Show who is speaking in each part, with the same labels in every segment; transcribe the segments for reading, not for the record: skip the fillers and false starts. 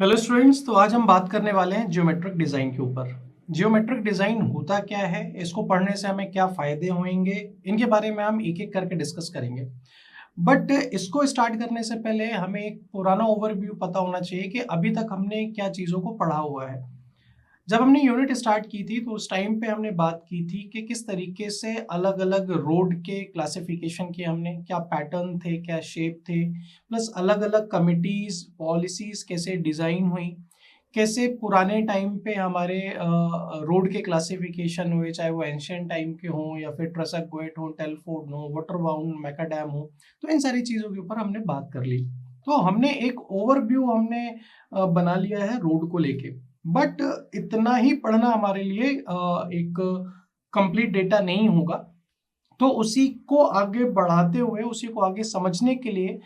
Speaker 1: Hello students, तो आज हम बात करने वाले हैं ज्योमेट्रिक डिज़ाइन के ऊपर। ज्योमेट्रिक डिज़ाइन होता क्या है, इसको पढ़ने से हमें क्या फ़ायदे होंगे, इनके बारे में हम एक-एक करके डिस्कस करेंगे। बट इसको स्टार्ट करने से पहले हमें एक पुराना ओवरव्यू पता होना चाहिए कि अभी तक हमने क्या चीज़ों को पढ़ा हुआ है। जब हमने यूनिट स्टार्ट की थी तो उस टाइम पे हमने बात की थी कि किस तरीके से अलग-अलग रोड के क्लासिफिकेशन किए हमने, क्या पैटर्न थे, क्या शेप थे, प्लस अलग-अलग कमिटीज़, पॉलिसीज़ कैसे डिज़ाइन हुई, कैसे पुराने टाइम पे हमारे रोड के क्लासिफिकेशन हुए, चाहे वो एंशिएंट टाइम के हों या फिर ट्रसक-गोएट हो, टेलफोर्ड हो, वाटरबाउंड, मैकाडैम हो, तो इन सारी चीज़ों के ऊपर हमने बात कर ली। तो हमने एक ओवरव्यू बना लिया है रोड को लेके। बट इतना ही पढ़ना हमारे लिए एक कंप्लीट डेटा नहीं होगा। तो उसी को आगे बढ़ाते हुए, उसी को आगे समझने के लिए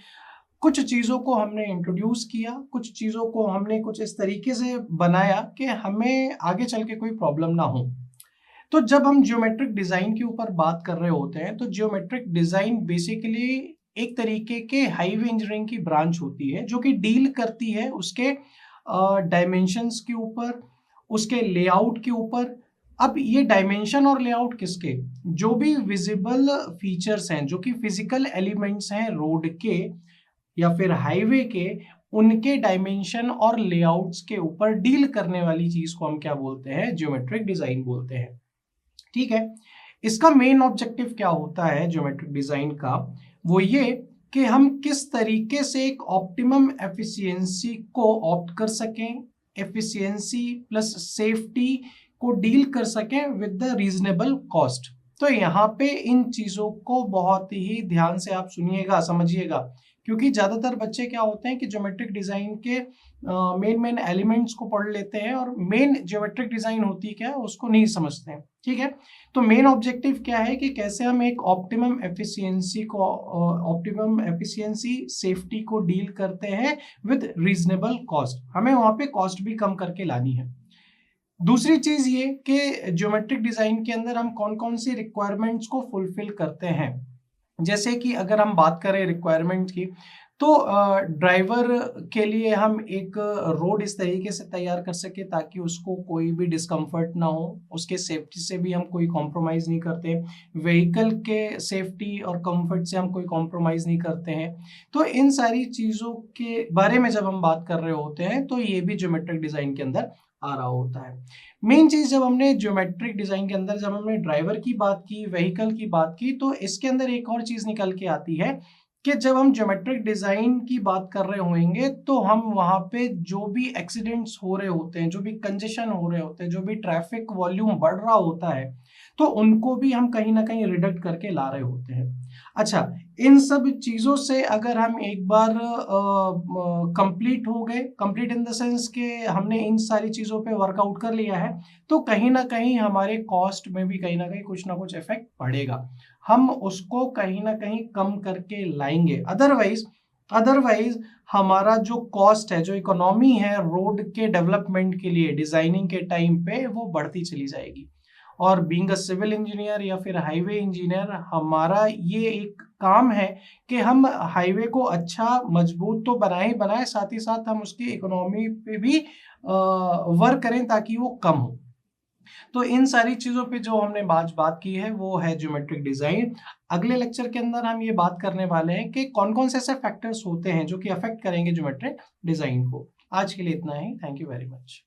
Speaker 1: कुछ चीज़ों को हमने इंट्रोड्यूस किया, कुछ चीज़ों को हमने कुछ इस तरीके से बनाया कि हमें आगे चल के कोई प्रॉब्लम ना हो। तो जब हम ज्योमेट्रिक डिज़ाइन के ऊपर बात कर रहे होते हैं, तो ज्योमेट्रिक डिज़ाइन बेसिकली एक तरीके के हाईवे इंजीनियरिंग की ब्रांच होती है, जो कि डील करती है उसके डायमेंशंस के ऊपर, उसके लेआउट के ऊपर। अब ये डायमेंशन और लेआउट किसके? जो भी विजिबल फीचर्स हैं, जो कि फिजिकल एलिमेंट्स हैं रोड के या फिर हाईवे के, उनके डायमेंशन और लेआउट्स के ऊपर डील करने वाली चीज़ को हम क्या बोलते हैं? ज्योमेट्रिक डिज़ाइन बोलते हैं। ठीक है। इसका मेन ऑब्जेक्टिव क्या होता है ज्योमेट्रिक डिजाइन का? वो ये कि हम किस तरीके से एक ऑप्टिमम एफिशिएंसी को ऑप्ट कर सकें, एफिशिएंसी प्लस सेफ्टी को डील कर सकें विद द रीजनेबल कॉस्ट। तो यहाँ पे इन चीजों को बहुत ही ध्यान से आप सुनिएगा, समझिएगा, क्योंकि ज्यादातर बच्चे क्या होते हैं कि ज्योमेट्रिक डिजाइन के मेन एलिमेंट्स को पढ़ लेते हैं और मेन ज्योमेट्रिक डिजाइन होती क्या है उसको नहीं समझते हैं। ठीक है। तो मेन ऑब्जेक्टिव क्या है कि कैसे हम एक ऑप्टिमम एफिशिएंसी सेफ्टी को डील करते हैं विद रीजनेबल कॉस्ट। हमें वहां पे कॉस्ट भी कम करके लानी है। दूसरी चीज ये कि ज्योमेट्रिक डिजाइन के अंदर हम कौन कौन सी रिक्वायरमेंट्स को फुलफिल करते हैं। जैसे कि अगर हम बात करें रिक्वायरमेंट की, तो ड्राइवर के लिए हम एक रोड इस तरीके से तैयार कर सके ताकि उसको कोई भी डिस्कम्फर्ट ना हो, उसके सेफ्टी से भी हम कोई कॉम्प्रोमाइज़ नहीं करते, व्हीकल के सेफ्टी और कंफर्ट से हम कोई कॉम्प्रोमाइज़ नहीं करते हैं। तो इन सारी चीज़ों के बारे में जब हम बात कर रहे होते हैं तो ये भी ज्योमेट्रिक डिज़ाइन के अंदर आ रहा होता है। मेन चीज़ जब हमने ज्योमेट्रिक डिज़ाइन के अंदर जब हमने ड्राइवर की बात की, व्हीकल की बात की, तो इसके अंदर एक और चीज़ निकल के आती है कि जब हम ज्योमेट्रिक डिज़ाइन की बात कर रहे होंगे तो हम वहाँ पे जो भी एक्सीडेंट्स हो रहे होते हैं, जो भी कंजेशन हो रहे होते हैं, जो भी ट्रैफिक वॉल्यूम बढ़ रहा होता है, तो उनको भी हम कहीं न कहीं रिडक्ट करके ला रहे होते हैं। अच्छा, इन सब चीज़ों से अगर हम एक बार कंप्लीट हो गए, कंप्लीट इन द सेंस कि हमने इन सारी चीज़ों पे वर्कआउट कर लिया है, तो कहीं न कहीं हमारे कॉस्ट में भी कहीं न कहीं कुछ ना कुछ इफ़ेक्ट पड़ेगा। हम उसको कहीं न कहीं कम करके लाएँगे। अदरवाइज़ अदरवाइज़ हमारा जो कॉस्ट है, जो इकोनॉमी है रोड के डेवलपमेंट के लिए डिज़ाइनिंग के टाइम पे, वो बढ़ती चली जाएगी। और बीइंग अ सिविल इंजीनियर या फिर हाईवे इंजीनियर, हमारा ये एक काम है कि हम हाईवे को अच्छा मजबूत तो बनाए ही बनाए, साथ ही साथ हम उसकी इकोनॉमी पे भी वर्क करें ताकि वो कम हो। तो इन सारी चीज़ों पे जो हमने आज बात की है वो है ज्योमेट्रिक डिज़ाइन। अगले लेक्चर के अंदर हम ये बात करने वाले हैं कि कौन-कौन से ऐसे फैक्टर्स होते हैं जो कि अफेक्ट करेंगे ज्योमेट्रिक डिज़ाइन को। आज के लिए इतना ही। Thank you very much.